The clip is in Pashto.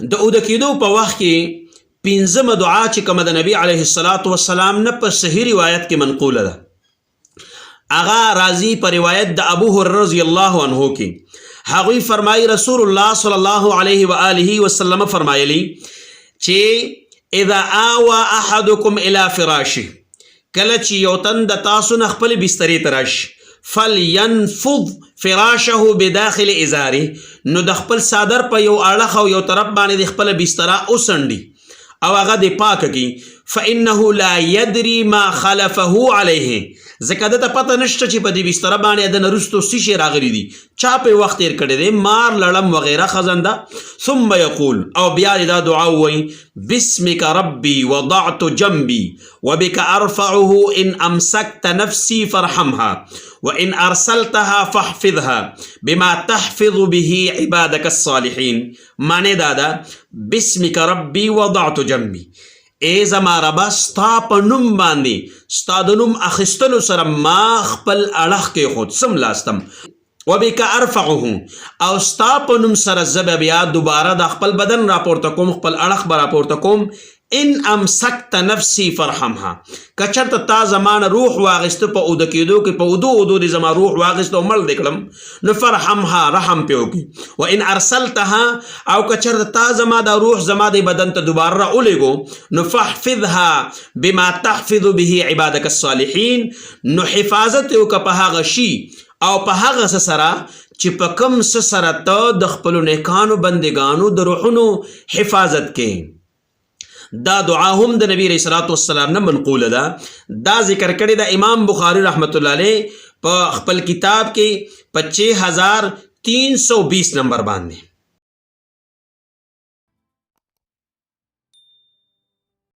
د اوده کېدو په وخت کې پنځمه دعا چې کومه د نبی علیه الصلاة والسلام نه په صحیح روایت کې منقوله ده، هغه راځي په روایت د ابو هريره رضی الله عنه کې. هغوی فرمایي رسول الله صلی الله علیه و آله وسلم فرمایلی چې اذا آوى احدکم الى فراشه، کله چې یو تن د تاسو نه خپل بسترې ته راشي، فلینفض فراشه بداخل ازاره، نو د خپل صادر په یو اړخ او یو طرف باندې د خپل بستره اوسنډي او هغه د پاک کی، فانه لا يدري ما خلفه عليه، ځکه دته پته نشته چې په دې بستره باندې د نرستو څه شی راغلی دي، چا په وخت تیر کړی دی، مار لړم وغیره خزنده. ثم یقول، او بیا دا دعا وایي، بسمک ربی وضعت جنبی وبک ارفعه ان امسکت نفسی فارحمها وان ارسلتها فاحفظها بما تحفظ به عبادك الصالحین. معنی دا بسمک ربی وضعت جنبی، ای زما ربا ستا په نوم باندې ستا د نوم اخیستلو سره ما خپل اړخ کې خود سملاستم، وبک ارفعه، او ستا په نوم سره زه بیا دوباره د خپل بدن راپورته کوم، خپل اړخ به راپورته کوم. ان امسکت نفسی فرحمها، که چېرته تا زما نه روح واغېسته په اوده کېدو کې، په اودو دې زما روح واغېسته او مړ دې کړم، نو فرحمها، رحم پې وکړي. وان ارسلتها، او که چېرته تا زما دا روح زما د بدن ته دوباره راولېږو، نو فاحفظها بما تحفظ به عبادك الصالحین، نو حفاظت یې وکړه په هغه شي او په هغه څه سره چې په کوم څه سره ته د خپلو نیکانو بندګانو د روحونو حفاظت کې. دا دعا هم د نبی علیه الصلاة والسلام نه منقوله ده. دا ذکر کړی د امام بخاری رحمت الله علیه په خپل کتاب کې 25320 نمبر باندې.